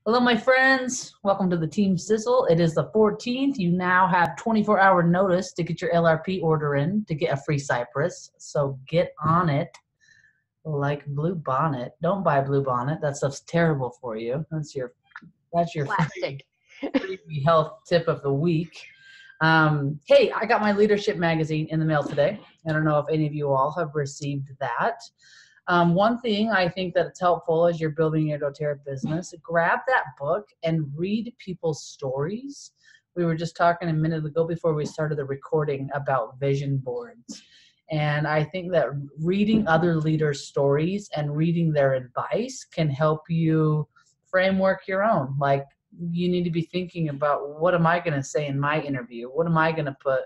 Hello, my friends. Welcome to the Team Sizzle. It is the 14th. You now have 24-hour notice to get your LRP order in to get a free Cypress. So get on it like Blue Bonnet. Don't buy Blue Bonnet. That stuff's terrible for you. That's your Plastic. free health tip of the week. Hey, I got my leadership magazine in the mail today. I don't know if any of you all have received that. One thing I think that it's helpful as you're building your doTERRA business, grab that book and read people's stories. We were just talking a minute ago before we started the recording about vision boards. And I think that reading other leaders' stories and reading their advice can help you framework your own. Like, you need to be thinking about, what am I going to say in my interview? What am I going to put?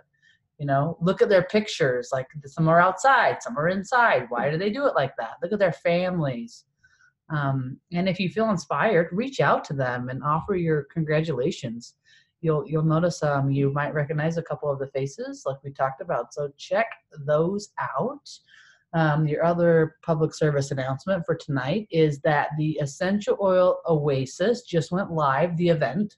Look at their pictures. Like, some are outside, some are inside. Why do they do it like that? Look at their families. And if you feel inspired, reach out to them and offer your congratulations. You'll notice you might recognize a couple of the faces like we talked about. So check those out. Your other public service announcement for tonight is that the Essential Oil Oasis just went live, the event,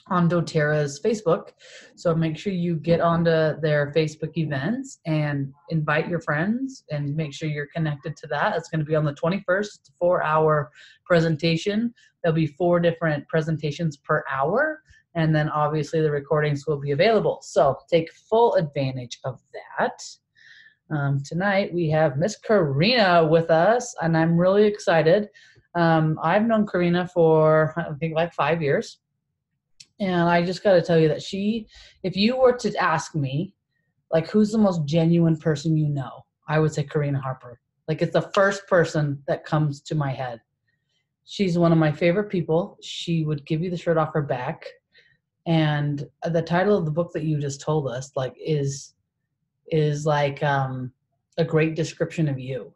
on doTERRA's Facebook. So make sure you get onto their Facebook events and invite your friends and make sure you're connected to that. It's going to be on the 21st. It's a 4-hour presentation. There'll be 4 different presentations per hour. And then obviously the recordings will be available. So take full advantage of that. Tonight we have Miss Karina with us, and I'm really excited. I've known Karina for, I think, like 5 years. And I just got to tell you that if you were to ask me, like, who's the most genuine person you know, I would say Karina Harper. Like, it's the first person that comes to my head. She's one of my favorite people. She would give you the shirt off her back. And the title of the book that you just told us, like, is like a great description of you,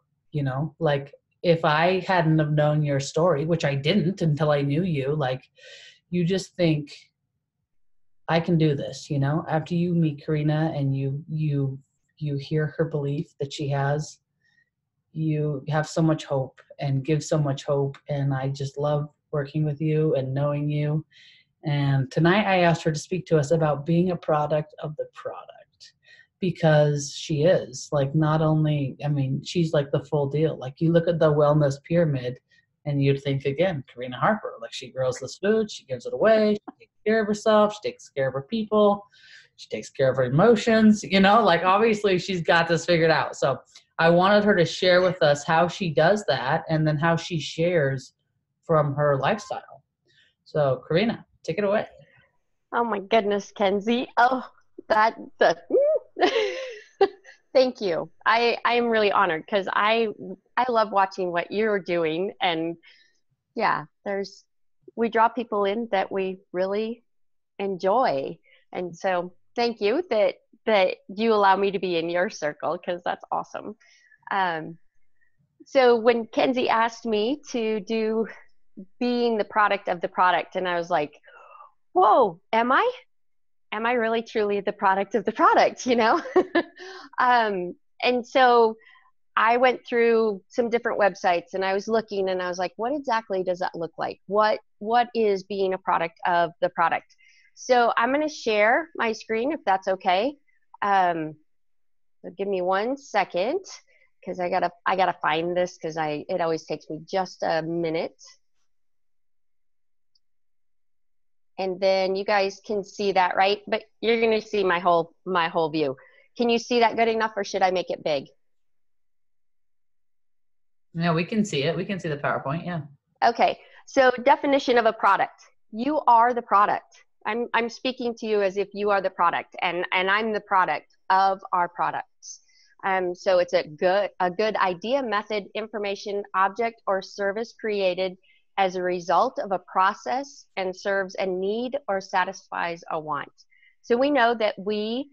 Like, if I hadn't have known your story, which I didn't until I knew you, like, you just think, I can do this, after you meet Karina and you hear her belief that she has, you have so much hope and give so much hope. And I just love working with you and knowing you. And tonight I asked her to speak to us about being a product of the product, because she is, like, not only, she's like the full deal. Like, you look at the wellness pyramid and you'd think, again, Karina Harper, like, she grows this food, she gives it away, she takes care of herself, she takes care of her people, she takes care of her emotions, like, obviously she's got this figured out. So I wanted her to share with us how she does that and then how she shares from her lifestyle. So Karina, take it away. Oh my goodness, Kenzie. Oh, thank you. I am really honored because I love watching what you're doing, and yeah, we draw people in that we really enjoy. And so thank you that you allow me to be in your circle, because that's awesome. So when Kenzie asked me to do being the product of the product, and I was like, whoa, am I really truly the product of the product, and so I went through some different websites and I was looking and I was like, what exactly does that look like? What is being a product of the product? So I'm going to share my screen, if that's okay. So give me 1 second, because I gotta find this, because it always takes me just a minute. And then you guys can see that, right? But you're going to see my whole view. Can you see that good enough, or should I make it big? Yeah, we can see it. We can see the PowerPoint. Yeah. Okay. So definition of a product. You are the product. I'm speaking to you as if you are the product, and I'm the product of our products. So it's a good idea, method, information, object, or service created as a result of a process and serves a need or satisfies a want. So we know that we're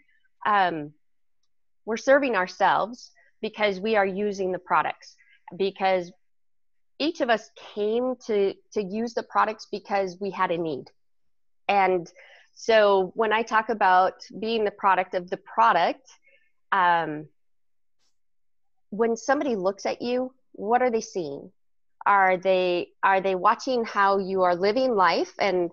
serving ourselves because we are using the products, because each of us came to use the products because we had a need. And so when I talk about being the product of the product, when somebody looks at you, what are they seeing? Are they watching how you are living life? And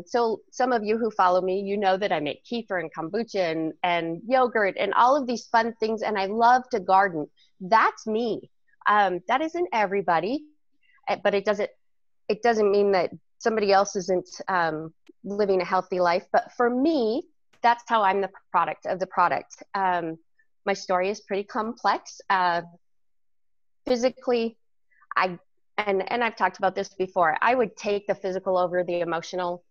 so some of you who follow me, you know that I make kefir and kombucha and yogurt and all of these fun things, and I love to garden. That's me. That isn't everybody, but it doesn't mean that somebody else isn't living a healthy life. But for me, that's how I'm the product of the product. My story is pretty complex. Physically, and I've talked about this before, I would take the physical over the emotional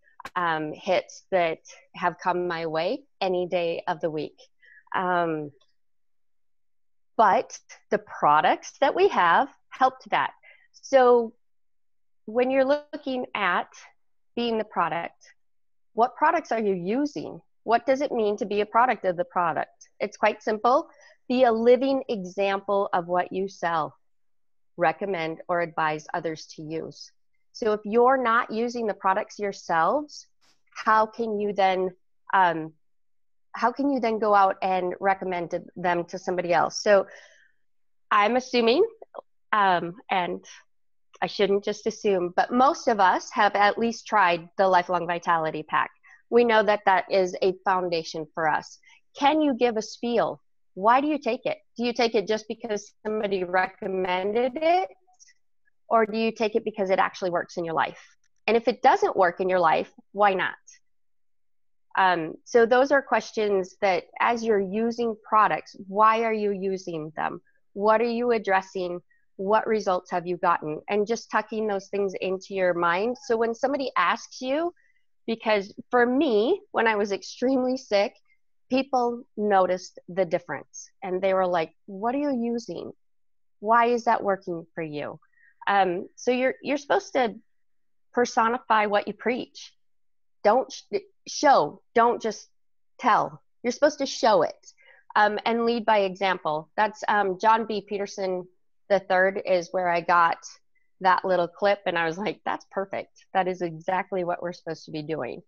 hits that have come my way any day of the week. But the products that we have helped that. So when you're looking at being the product, what products are you using? What does it mean to be a product of the product? It's quite simple. Be a living example of what you sell, recommend, or advise others to use. So if you're not using the products yourselves, how can you then go out and recommend them to somebody else? So I'm assuming, and I shouldn't just assume, but most of us have at least tried the Lifelong Vitality Pack. We know that that is a foundation for us. Can you give a spiel? Why do you take it? Do you take it just because somebody recommended it? Or do you take it because it actually works in your life? And if it doesn't work in your life, why not? So those are questions that as you're using products, why are you using them? What are you addressing? What results have you gotten? And just tucking those things into your mind. So when somebody asks you, because for me, when I was extremely sick, people noticed the difference and they were like, what are you using? Why is that working for you? So you're supposed to personify what you preach. Don't show, don't just tell. You're supposed to show it and lead by example. That's John B. Peterson III is where I got that little clip, and I was like, that's perfect. That is exactly what we're supposed to be doing.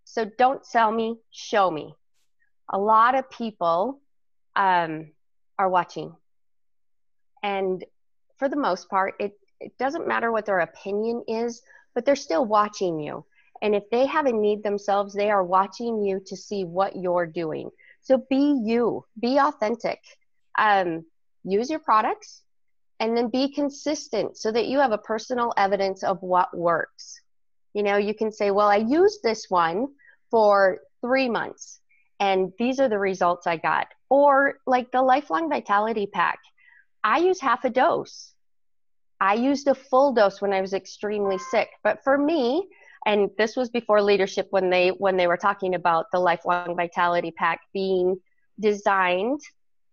So don't sell me, show me. A lot of people are watching, and for the most part, it doesn't matter what their opinion is, but they're still watching you. And if they have a need themselves, they are watching you to see what you're doing. So be you, be authentic, use your products, and then be consistent so that you have a personal evidence of what works. You know, you can say, well, I used this one for 3 months and these are the results I got. Or like the Lifelong Vitality Pack, I use half a dose. I used a full dose when I was extremely sick. But for me, and this was before leadership when they were talking about the Lifelong Vitality Pack being designed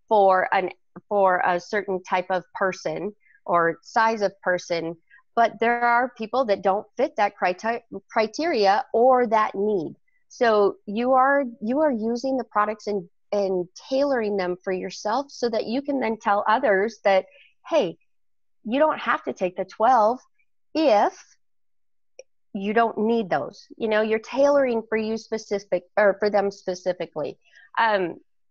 for a certain type of person or size of person, but there are people that don't fit that criteria or that need. So you are using the products and tailoring them for yourself so that you can then tell others that, hey, you don't have to take the 12 if you don't need those. You know, you're tailoring for you specific or for them specifically.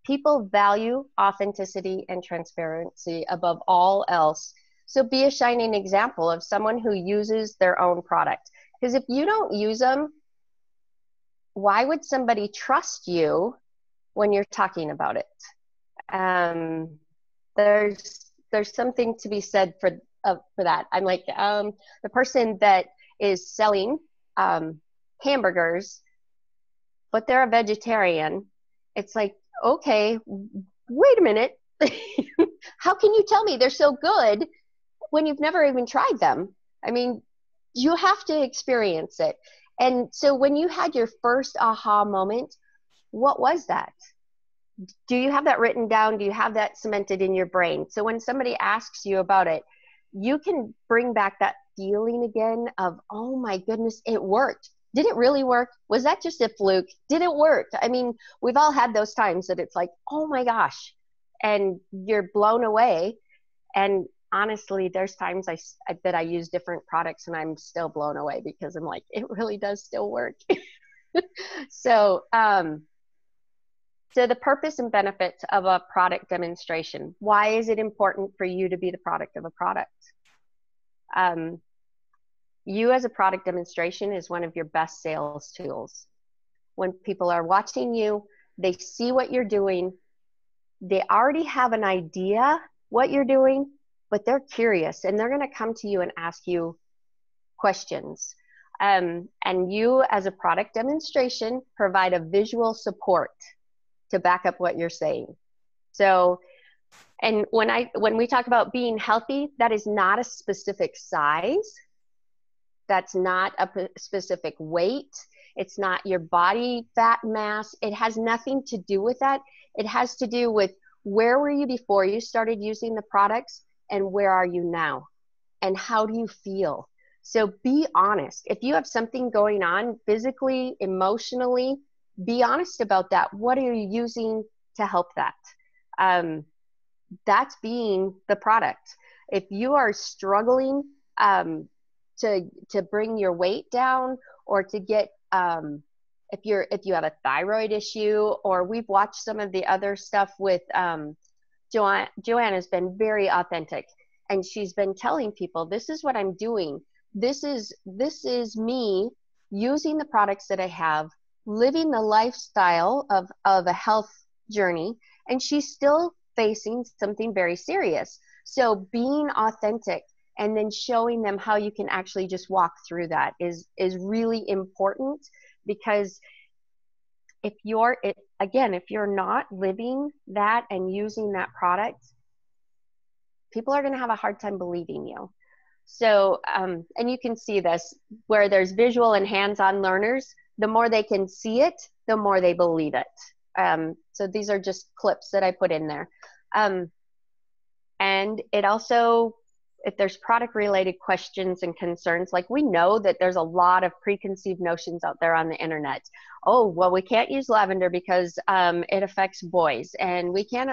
People value authenticity and transparency above all else. So be a shining example of someone who uses their own product. Because if you don't use them, why would somebody trust you when you're talking about it? There's something to be said for that. I'm like, the person that is selling hamburgers, but they're a vegetarian. It's like, okay, wait a minute. How can you tell me they're so good when you've never even tried them? I mean, you have to experience it. And so when you had your first aha moment, what was that? Do you have that written down? Do you have that cemented in your brain? So when somebody asks you about it, you can bring back that feeling again of, oh my goodness, it worked. Did it really work? Was that just a fluke? Did it work? I mean, we've all had those times that it's like, oh my gosh, and you're blown away. And honestly, there's times that I use different products and I'm still blown away because I'm like, it really does still work. So So the purpose and benefits of a product demonstration. Why is it important for you to be the product of a product? You as a product demonstration is one of your best sales tools. When people are watching you, they see what you're doing, they already have an idea what you're doing, but they're curious and they're going to come to you and ask you questions. And you as a product demonstration provide a visual support to back up what you're saying. So, and when we talk about being healthy, that is not a specific size. That's not a specific weight. It's not your body fat mass. It has nothing to do with that. It has to do with where were you before you started using the products and where are you now? And how do you feel? So be honest. If you have something going on physically, emotionally, be honest about that. What are you using to help that? That's being the product. If you are struggling to bring your weight down, or to get if you have a thyroid issue, or we've watched some of the other stuff with Joanne has been very authentic, and she's been telling people, this is what I'm doing. This is me using the products that I have, living the lifestyle of a health journey, and she's still facing something very serious. So being authentic and then showing them how you can actually just walk through that is really important, because if you're not living that and using that product, people are going to have a hard time believing you. So, and you can see this where there's visual and hands-on learners, the more they can see it, the more they believe it. So these are just clips that I put in there. And it also, if there's product related questions and concerns, like we know that there's a lot of preconceived notions out there on the internet. Oh, well, we can't use lavender because it affects boys, and we can't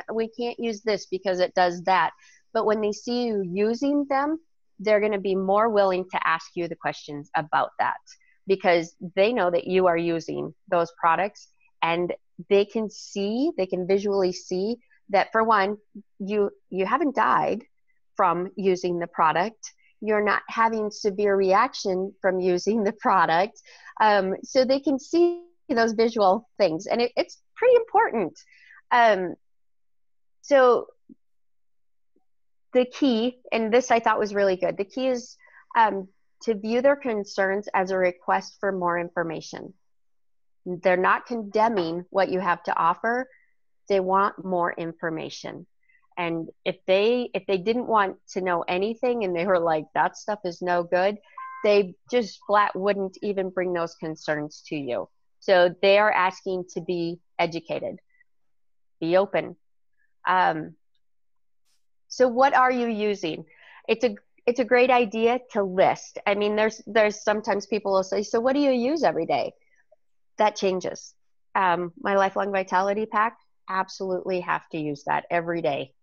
use this because it does that. But when they see you using them, they're going to be more willing to ask you the questions about that, because they know that you are using those products, and they can visually see that, for one, you haven't died from using the product. You're not having severe reaction from using the product. So they can see those visual things, and it's pretty important. So the key, and this I thought was really good, the key is to view their concerns as a request for more information. They're not condemning what you have to offer. They want more information. And if they didn't want to know anything and they were like, that stuff is no good, they just flat wouldn't even bring those concerns to you. So they are asking to be educated. Be open. So what are you using? It's a great idea to list. I mean, there's sometimes people will say, so what do you use every day? That changes. My Lifelong Vitality Pack, absolutely have to use that every day.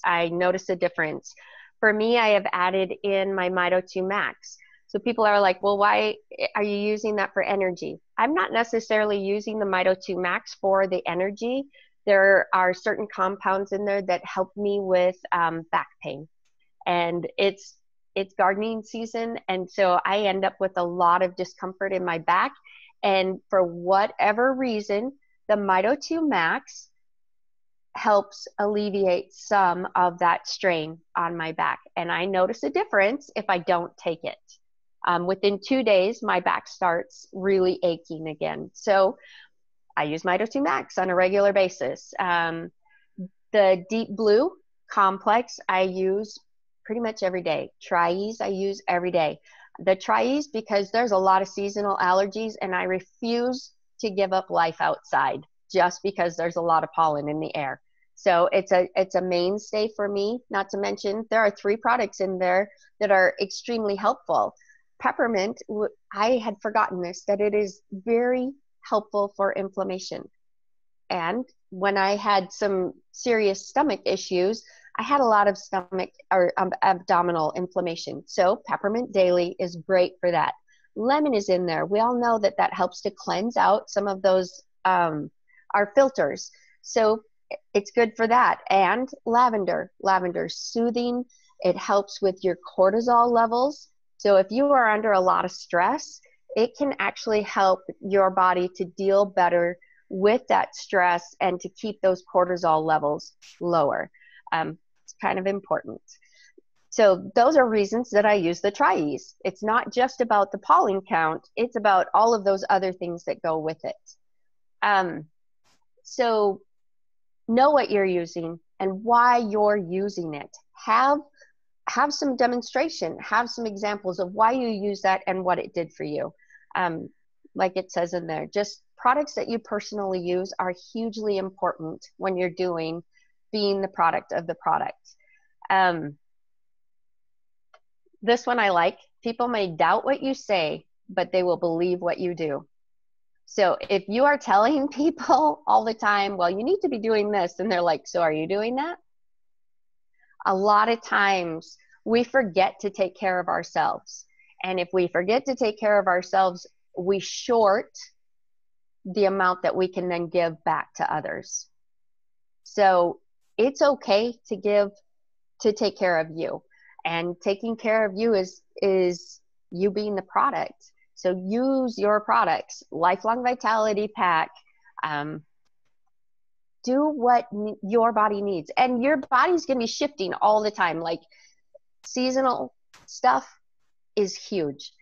I notice a difference. For me, I have added in my Mito 2 Max. So people are like, well, why are you using that for energy? I'm not necessarily using the Mito 2 Max for the energy. There are certain compounds in there that help me with back pain. And it's gardening season. And so I end up with a lot of discomfort in my back. And for whatever reason, the Mito 2 Max helps alleviate some of that strain on my back. And I notice a difference if I don't take it. Within 2 days, my back starts really aching again. So I use Mito 2 Max on a regular basis. The Deep Blue Complex I use pretty much every day. Tri-Ease I use every day. The Tri-Ease, because there's a lot of seasonal allergies, and I refuse to give up life outside just because there's a lot of pollen in the air. So it's a mainstay for me. Not to mention, there are 3 products in there that are extremely helpful. Peppermint, I had forgotten this, that it is very helpful for inflammation. And when I had some serious stomach issues, I had a lot of stomach or abdominal inflammation. So Peppermint Daily is great for that. Lemon is in there. We all know that helps to cleanse out some of those our filters. So it's good for that. And lavender's soothing. It helps with your cortisol levels. So if you are under a lot of stress, it can actually help your body to deal better with that stress and to keep those cortisol levels lower. It's kind of important. So those are reasons that I use the Tri-Ease. It's not just about the pollen count, it's about all of those other things that go with it. So know what you're using and why you're using it. Have some demonstration, have some examples of why you use that and what it did for you. Like it says in there, just products that you personally use are hugely important when you're being the product of the product. This one I like. People may doubt what you say, but they will believe what you do. So if you are telling people all the time, well, you need to be doing this, and they're like, so are you doing that? A lot of times we forget to take care of ourselves. And if we forget to take care of ourselves, we short the amount that we can then give back to others. So it's okay to take care of you. And taking care of you is you being the product. So use your products, Lifelong Vitality Pack. Do what your body needs. And your body's going to be shifting all the time. Like seasonal stuff is huge.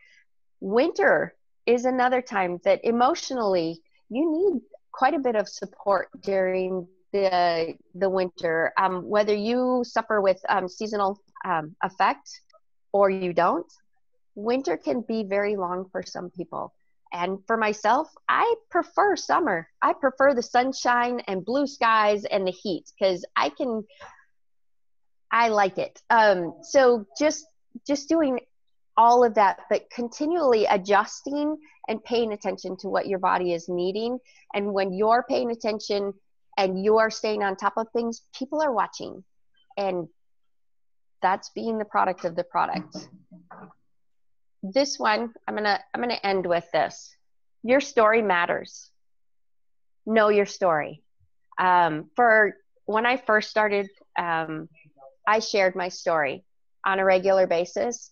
Winter is another time that emotionally you need quite a bit of support during the winter. Whether you suffer with seasonal effect or you don't, winter can be very long for some people. And for myself, I prefer summer. I prefer the sunshine and blue skies and the heat because I like it. So just doing all of that, but continually adjusting and paying attention to what your body is needing. And when you're paying attention and you are staying on top of things, people are watching. And that's being the product of the product. This one, I'm gonna end with this. Your story matters. Know your story. For when I first started, I shared my story on a regular basis,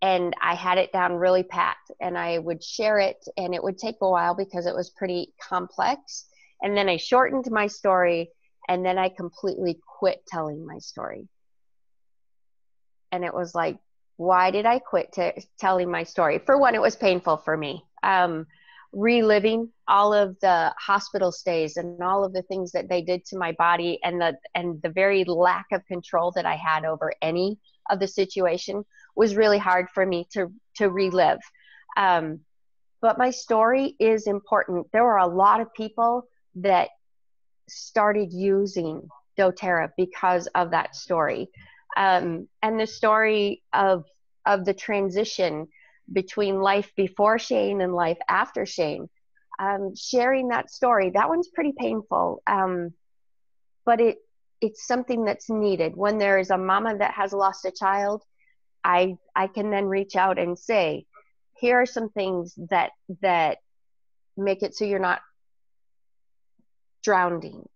and I had it down really pat, and I would share it, and it would take a while because it was pretty complex. And then I shortened my story, and then I completely quit telling my story. And it was like, why did I quit telling my story? For one, it was painful for me. Reliving all of the hospital stays and all of the things that they did to my body, and the very lack of control that I had over any of the situation was really hard for me to relive. But my story is important. There were a lot of people that started using doTERRA because of that story. And the story of the transition between life before Shane and life after Shane, sharing that story, that one's pretty painful. But it's something that's needed. When there is a mama that has lost a child, I can then reach out and say, here are some things that make it so you're not drowning.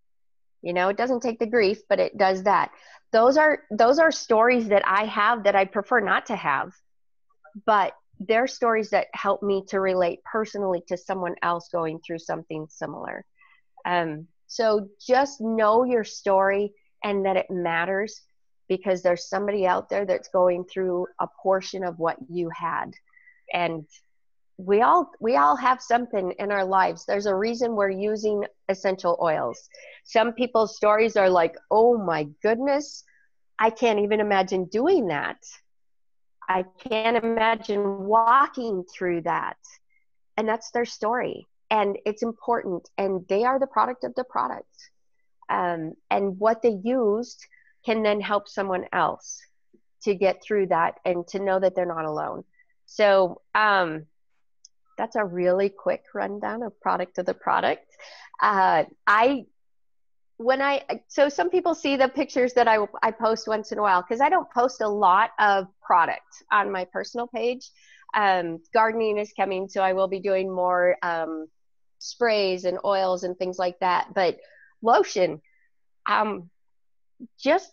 You know, it doesn't take the grief, but it does that. Those are stories that I have that I prefer not to have, but they're stories that help me to relate personally to someone else going through something similar. So just know your story and that it matters, because there's somebody out there that's going through a portion of what you had. And we all have something in our lives. There's a reason we're using essential oils. Some people's stories are like, oh my goodness, I can't even imagine doing that. I can't imagine walking through that. And that's their story. And it's important. And they are the product of the product. And what they used can then help someone else to get through that and to know that they're not alone. So that's a really quick rundown of product of the product. So some people see the pictures that I post once in a while, because I don't post a lot of product on my personal page. Gardening is coming, so I will be doing more sprays and oils and things like that. But lotion, just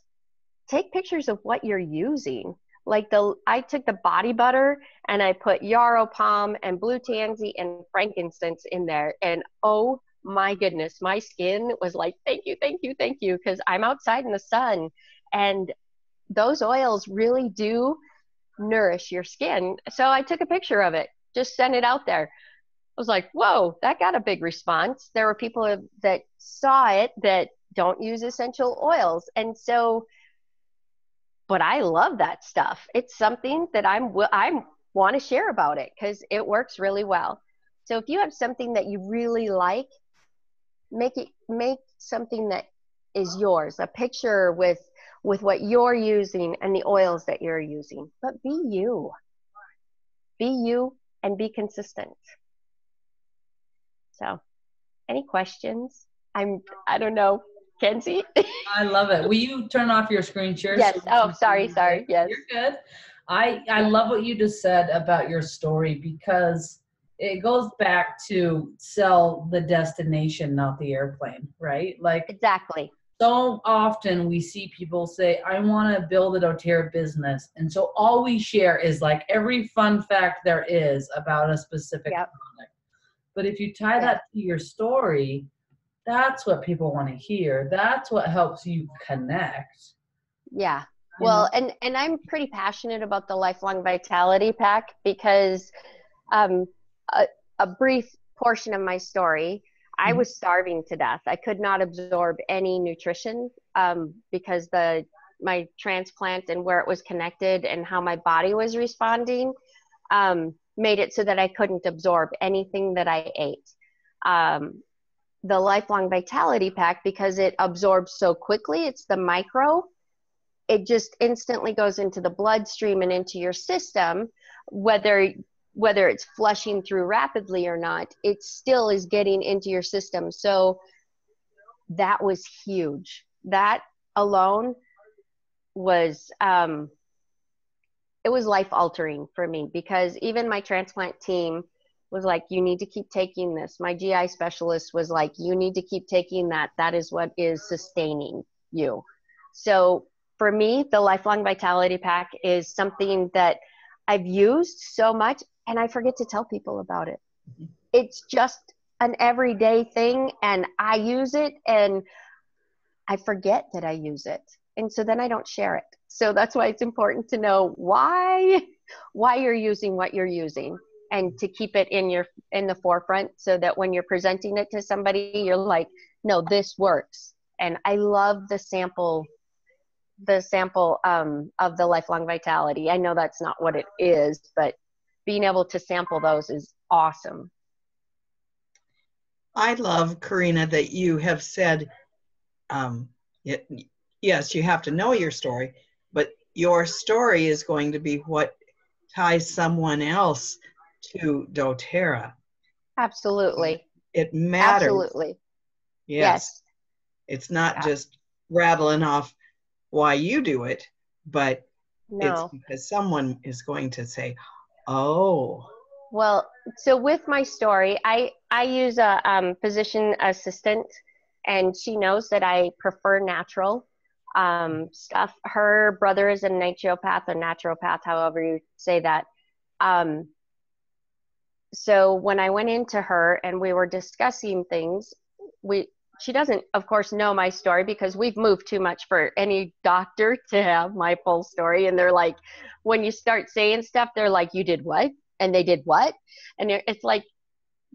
take pictures of what you're using. Like I took the body butter and I put yarrow palm and blue tansy and frankincense in there. And oh my goodness, my skin was like, thank you, thank you, thank you. Because I'm outside in the sun, and those oils really do nourish your skin. So I took a picture of it, just sent it out there. I was like, whoa, that got a big response. There were people that saw it that don't use essential oils. And so, but I love that stuff. It's something that I want to share about it because it works really well. So if you have something that you really like, make something that is yours, a picture with what you're using and the oils that you're using. But be you and be consistent. So, any questions? I don't know, Kenzie. I love it. Will you turn off your screen share? Yes. Oh, sorry. Yes. You're good. I love what you just said about your story, because it goes back to sell the destination, not the airplane, right? Like, exactly. So often we see people say, I want to build a doTERRA business. And so all we share is like every fun fact there is about a specific product. But if you tie that to your story, that's what people want to hear. That's what helps you connect. Yeah. Well, and I'm pretty passionate about the Lifelong Vitality Pack because a brief portion of my story, I was starving to death. I could not absorb any nutrition because my transplant and where it was connected and how my body was responding made it so that I couldn't absorb anything that I ate. The Lifelong Vitality Pack, because it absorbs so quickly, it's the micro, it just instantly goes into the bloodstream and into your system, whether it's flushing through rapidly or not, it still is getting into your system. So that was huge. That alone was, it was life altering for me, because even my transplant team was like, you need to keep taking this. My GI specialist was like, you need to keep taking that. That is what is sustaining you. So for me, the Lifelong Vitality Pack is something that I've used so much, and I forget to tell people about it. It's just an everyday thing, and I use it, and I forget that I use it. And so then I don't share it. So that's why it's important to know why you're using what you're using, and to keep it in the forefront, so that when you're presenting it to somebody, you're like, no, this works. And I love the sample of the Lifelong Vitality. I know that's not what it is, but being able to sample those is awesome. I love, Karina, that you have said, yes, you have to know your story, but your story is going to be what ties someone else to doTERRA. Absolutely. It matters. Absolutely. Yes. It's not just rattling off why you do it, but it's because someone is going to say, oh. Well, so with my story, I use a physician assistant, and she knows that I prefer natural stuff. Her brother is a naturopath, however you say that. So when I went into her and we were discussing things, she doesn't, of course, know my story, because we've moved too much for any doctor to have my full story. And they're like, when you start saying stuff, they're like, you did what? And they did what? And it's like,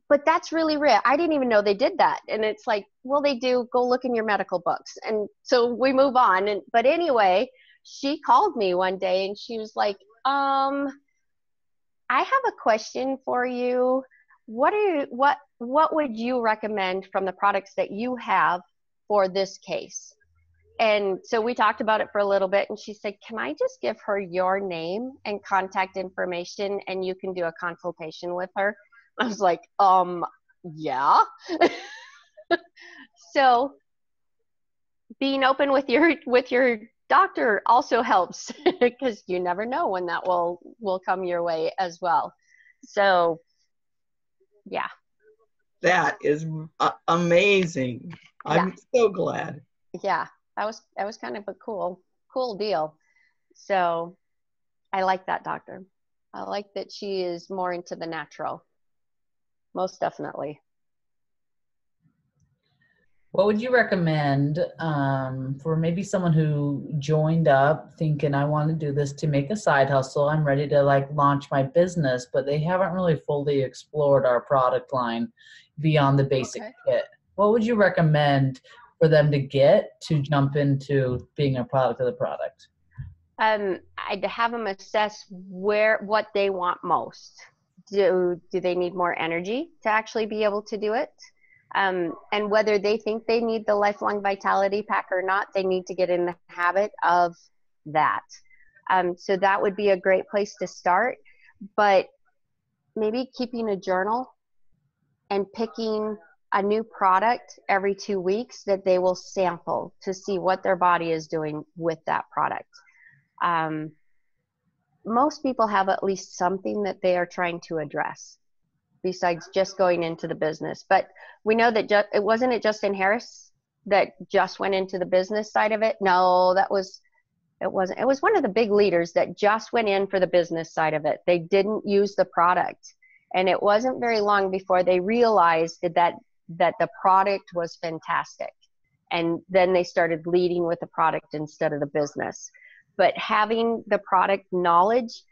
but that's really rare. I didn't even know they did that. And it's like, well, they do. Go look in your medical books. And so we move on. But anyway, she called me one day and she was like, I have a question for you. What would you recommend from the products that you have for this case? And so we talked about it for a little bit, and she said, can I just give her your name and contact information, and you can do a consultation with her? I was like, yeah. So being open with your doctor also helps, because you never know when that will come your way as well. So yeah. That is amazing. I'm so glad. Yeah, that was kind of a cool deal. So I like that, doctor. I like that she is more into the natural. Most definitely. What would you recommend for maybe someone who joined up thinking, I want to do this to make a side hustle? I'm ready to like launch my business, but they haven't really fully explored our product line beyond the basic kit. What would you recommend for them to get to jump into being a product of the product? I'd have them assess what they want most. Do they need more energy to actually be able to do it? And whether they think they need the lifelong vitality pack or not, they need to get in the habit of that. So that would be a great place to start. But maybe keeping a journal and picking a new product every 2 weeks that they will sample to see what their body is doing with that product. Most people have at least something that they are trying to address besides just going into the business. But we know that it wasn't Justin Harris that just went into the business side of it. No, it wasn't. It was one of the big leaders that just went in for the business side of it. They didn't use the product. And it wasn't very long before they realized that the product was fantastic. And then they started leading with the product instead of the business. But having the product knowledge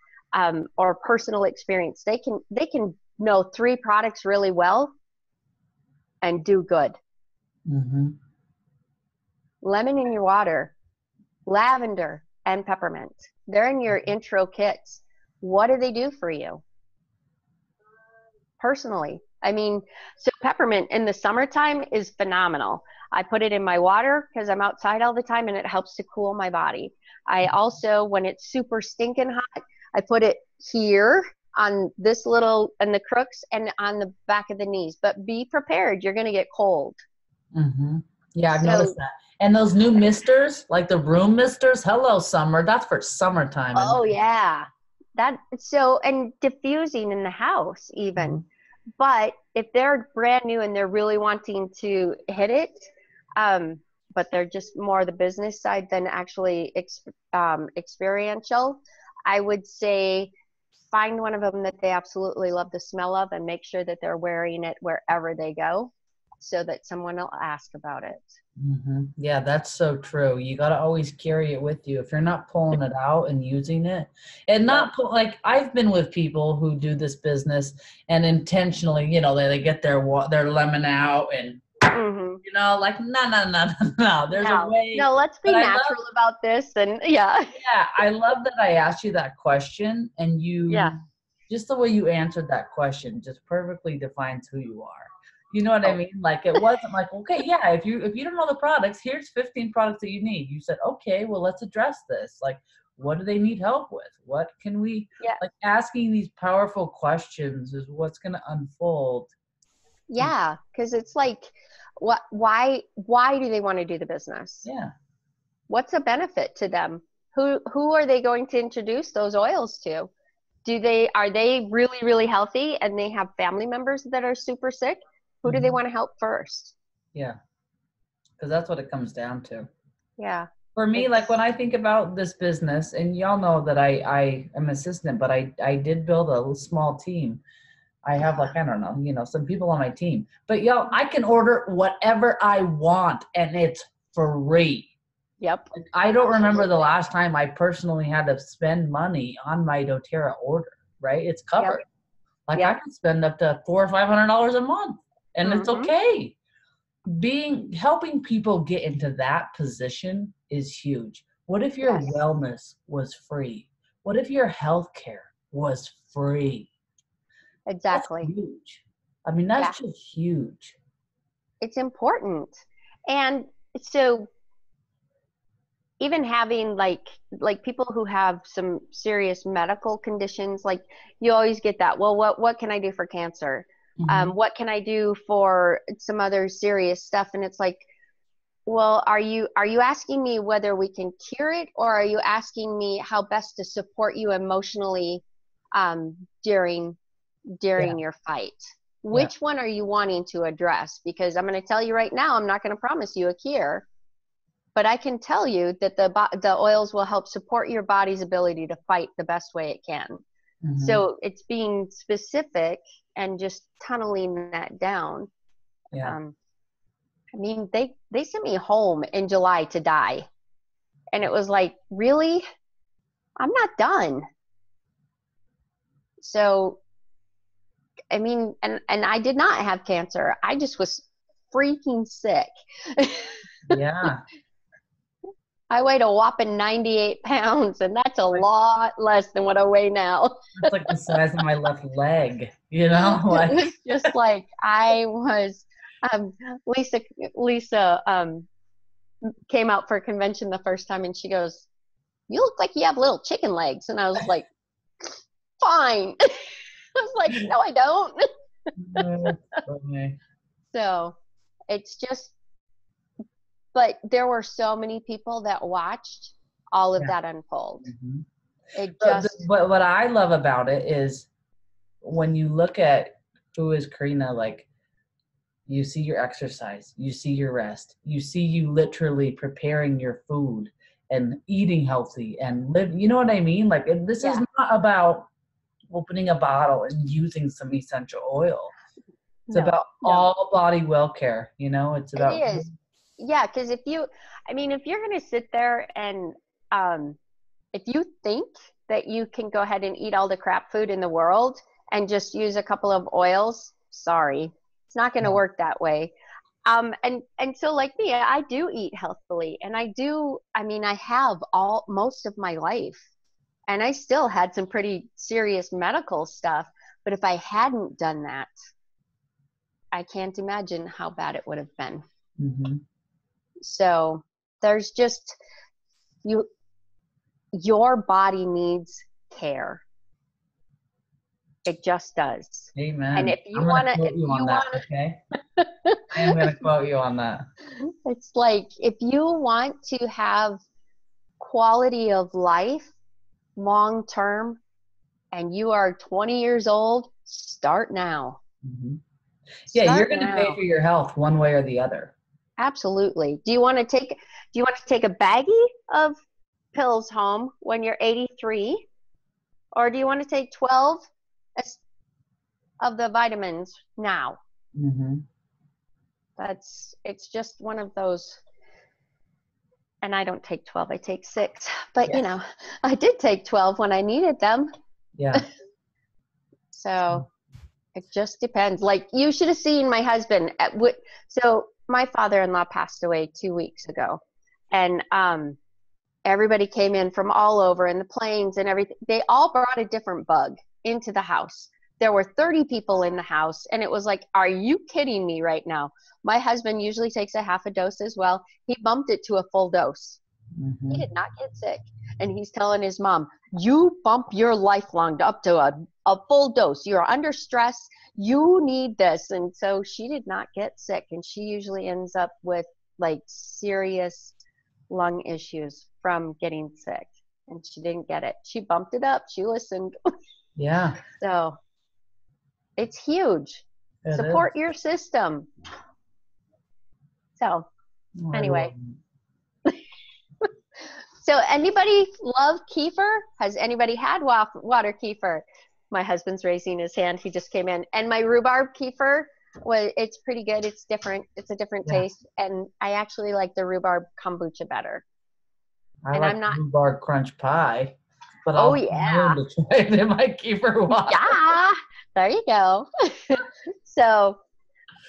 or personal experience, they can know 3 products really well and do good. Mm-hmm. Lemon in your water, lavender, and peppermint. They're in your intro kits. What do they do for you? Personally, I mean, so peppermint in the summertime is phenomenal. I put it in my water because I'm outside all the time and it helps to cool my body. I also, when it's super stinking hot, I put it here on this little, in the crooks and on the back of the knees. But be prepared, you're going to get cold. Mm-hmm. Yeah, I've noticed that. And those new misters, like the room misters, hello summer, that's for summertime. Oh yeah. And diffusing in the house even. Mm-hmm. But if they're brand new and they're really wanting to hit it, but they're just more the business side than actually experiential, I would say find one of them that they absolutely love the smell of and make sure that they're wearing it wherever they go so that someone will ask about it. Mm-hmm. Yeah, that's so true. You got to always carry it with you. If you're not pulling it out and using it, and not like I've been with people who do this business and intentionally, they get their lemon out and like no. There's a way. No, let's be natural about this, and yeah. I love that I asked you that question, and just the way you answered that question just perfectly defines who you are. You know what I mean? Like it wasn't like, okay, yeah, if you don't know the products, here's 15 products that you need. You said, okay, well, let's address this. Like, what do they need help with? What can we, like asking these powerful questions is what's going to unfold. Yeah, because it's like, why do they want to do the business? Yeah. What's the benefit to them? Who are they going to introduce those oils to? Are they really, really healthy and they have family members that are super sick? Who do they want to help first? Yeah. Because that's what it comes down to. Yeah. For me, like when I think about this business, and y'all know that I am assistant, but I did build a small team. I have like, I don't know, some people on my team. But y'all, I can order whatever I want and it's free. Yep. Like, I don't remember the last time I personally had to spend money on my doTERRA order, right? It's covered. Yep. Like I can spend up to $400 or $500 a month. And it's okay. Helping people get into that position is huge. What if your wellness was free? What if your healthcare was free? Exactly. That's huge. I mean, that's just huge. It's important. And so even having like people who have some serious medical conditions, like you always get that, well, what can I do for cancer? What can I do for some other serious stuff? And it's like, well, are you asking me whether we can cure it, or are you asking me how best to support you emotionally during your fight? Which one are you wanting to address? Because I'm going to tell you right now, I'm not going to promise you a cure, but I can tell you that the oils will help support your body's ability to fight the best way it can. Mm-hmm. So it's being specific and just tunneling that down. Yeah. I mean, they sent me home in July to die. And it was like, really? I'm not done. So, I mean, and I did not have cancer. I just was freaking sick. Yeah. I weighed a whopping 98 pounds, and that's a lot less than what I weigh now. That's like the size of my left leg, you know? It was just like I was, Lisa came out for a convention the first time, and she goes, "You look like you have little chicken legs." And I was like, fine. I was like, no, I don't. Okay. So it's just, but there were so many people that watched all of that unfold. Mm-hmm. It just. But what I love about it is when you look at who is Karina, like you see your exercise, you see your rest, you see you literally preparing your food and eating healthy and live. You know what I mean? Like this is not about opening a bottle and using some essential oil. It's about all body well care, you know? It's about. It is. Yeah, because if you're going to sit there and if you think that you can go ahead and eat all the crap food in the world and just use a couple of oils, sorry, it's not going to work that way. And so like me, I do eat healthfully, and I have most of my life, and I still had some pretty serious medical stuff. But if I hadn't done that, I can't imagine how bad it would have been. Mm-hmm. So there's just, your body needs care. It just does. Amen. And if you want to, okay? I am going to quote you on that. It's like, if you want to have quality of life long term and you are 20 years old, start now. Mm-hmm. Yeah, you're going to pay for your health one way or the other. Absolutely. Do you want to take a baggie of pills home when you're 83, or do you want to take 12 of the vitamins now? Mm-hmm. It's just one of those. And I don't take 12, I take 6, but I did take 12 when I needed them. Yeah. So it just depends. Like, you should have seen my husband so my father-in-law passed away 2 weeks ago, and everybody came in from all over, and the planes and everything. They all brought a different bug into the house. There were 30 people in the house, and it was like, are you kidding me right now? My husband usually takes a half a dose as well. He bumped it to a full dose. Mm-hmm. He did not get sick. And he's telling his mom, you bump your lifelong up to a full dose. You're under stress. You need this. And so she did not get sick. And she usually ends up with like serious lung issues from getting sick. And she didn't get it. She bumped it up. She listened. Yeah. So it's huge. Support your system. So anyway. So anybody love kefir? Has anybody had water kefir? My husband's raising his hand. He just came in. And my rhubarb kefir, it's pretty good. It's different. It's a different taste. And I actually like the rhubarb kombucha better. I'm not rhubarb crunch pie. But I'll to try it in my kefir water. Yeah, there you go. So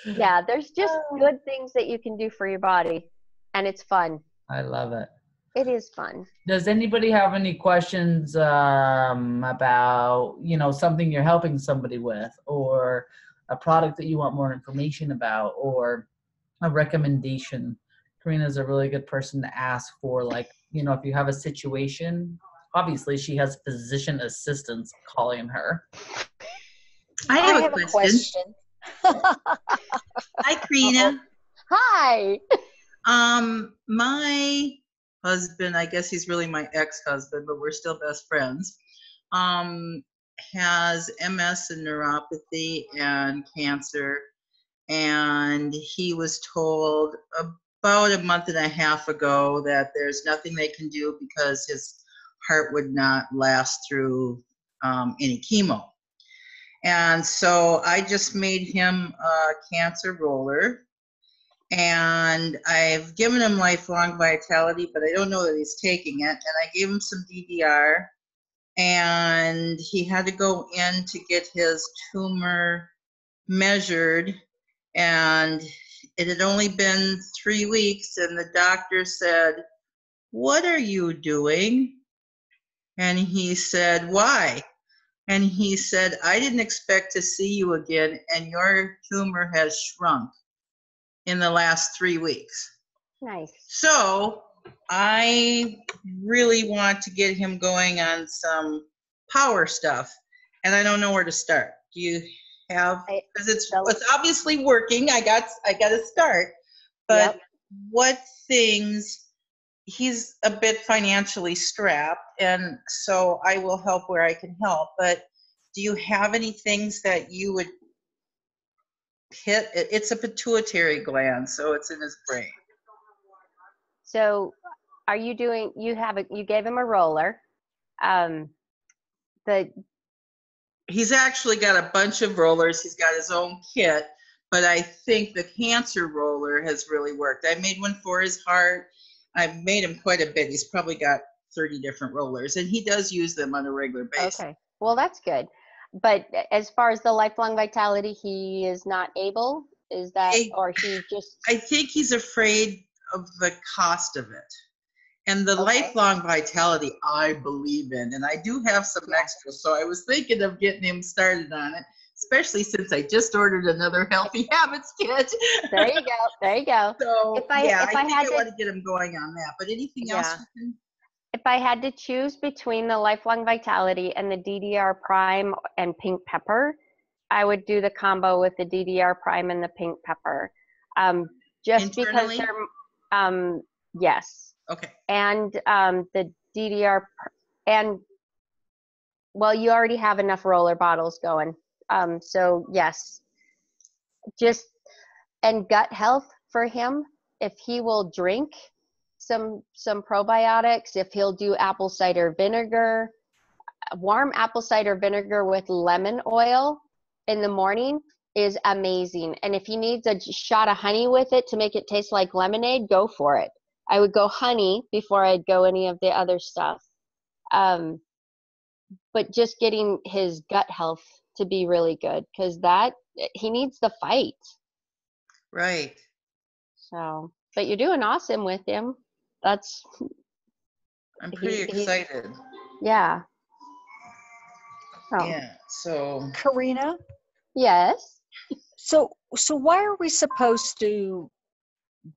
yeah, there's just good things that you can do for your body, and it's fun. I love it. It is fun. Does anybody have any questions about, something you're helping somebody with, or a product that you want more information about, or a recommendation? Karina's a really good person to ask for, like, if you have a situation. Obviously, she has physician assistants calling her. I have a question. Hi, Karina. Hi. My husband, I guess he's really my ex-husband, but we're still best friends, has MS and neuropathy and cancer. And he was told about a month and a half ago that there's nothing they can do because his heart would not last through any chemo. And so I just made him a cancer roller, and I've given him lifelong vitality, but I don't know that he's taking it. And I gave him some DDR, and he had to go in to get his tumor measured, and it had only been 3 weeks, and the doctor said, "What are you doing?" And he said, "Why?" And he said, "I didn't expect to see you again, and your tumor has shrunk in the last 3 weeks." Nice. So I really want to get him going on some power stuff, and I don't know where to start. Do you have, because it's obviously working. I got to start, but Yep. what things? He's a bit financially strapped, and so I will help where I can help. But do you have any things that you would hit? It's a pituitary gland, so it's in his brain. So are you doing, you gave him a roller. He's actually got a bunch of rollers. He's got his own kit, but I think the cancer roller has really worked. I made one for his heart. I've made him quite a bit. He's probably got 30 different rollers, and he does use them on a regular basis. Okay, well, that's good. But as far as the lifelong vitality, he is not able, is that, or he just? I think he's afraid of the cost of it. And the Okay. lifelong vitality I believe in, and I do have some extras, so I was thinking of getting him started on it, especially since I just ordered another Healthy Habits kit. There you go. There you go. So I think I want to get him going on that. But anything else you can? If I had to choose between the lifelong vitality and the DDR prime and pink pepper, I would do the combo with the DDR prime and the pink pepper. Just internally? Because they're, yes. Okay. And the DDR, and well, you already have enough roller bottles going. So yes, and gut health for him, if he will drink some probiotics, if he'll do apple cider vinegar, warm apple cider vinegar with lemon oil in the morning is amazing. And if he needs a shot of honey with it to make it taste like lemonade, go for it. I would go honey before I'd go any of the other stuff. But just getting his gut health to be really good, because he needs the fight. Right. So, but you're doing awesome with him. I'm pretty excited. Yeah. Oh. Yeah. So. Karina? Yes. So why are we supposed to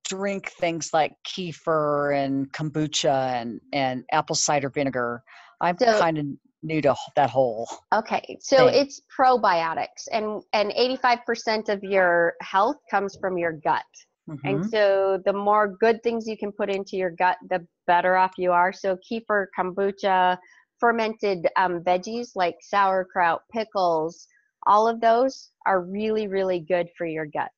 drink things like kefir and kombucha and apple cider vinegar? I'm kind of new to that whole. Okay, so thing. it's probiotics, and 85% of your health comes from your gut. Mm-hmm. And so the more good things you can put into your gut, the better off you are. So kefir, kombucha, fermented veggies like sauerkraut, pickles, all of those are really, really good for your gut.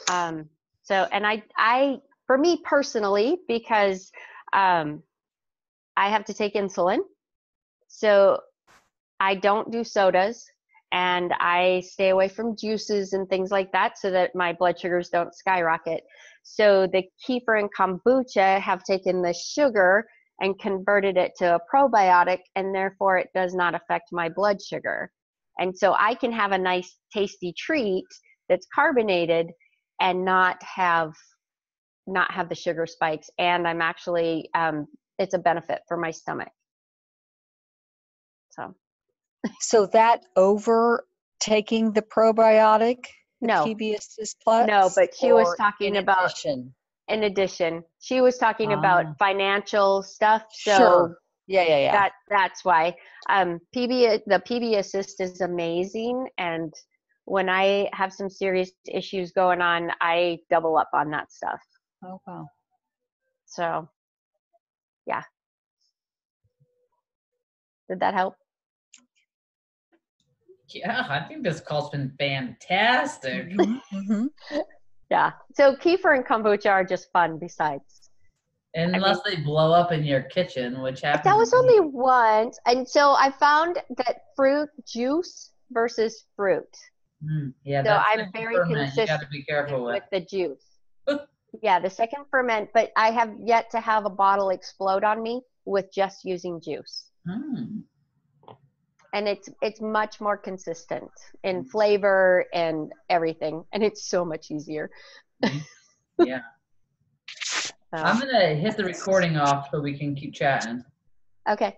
So, and I, for me personally, because I have to take insulin, so I don't do sodas, and I stay away from juices and things like that so that my blood sugars don't skyrocket. So the kefir and kombucha have taken the sugar and converted it to a probiotic, and therefore it does not affect my blood sugar. And so I can have a nice tasty treat that's carbonated and not have the sugar spikes. And I'm actually, it's a benefit for my stomach. So that over taking the probiotic, no, PB Assist Plus? No, but she was talking about addition? In addition, she was talking about financial stuff. So sure. Yeah. That's why the PB Assist is amazing. And when I have some serious issues going on, I double up on that stuff. Oh, wow. So, yeah. Did that help? Yeah, I think this call's been fantastic. Yeah. So kefir and kombucha are just fun besides. Unless they blow up in your kitchen, which happens. That was only once. And so I found that fruit juice versus fruit. Yeah, so that's I'm very consistent you got to be careful with the juice. Yeah, the second ferment, but I have yet to have a bottle explode on me with just using juice. And it's much more consistent in flavor and everything, and it's so much easier. Yeah. I'm gonna hit the recording off so we can keep chatting. Okay.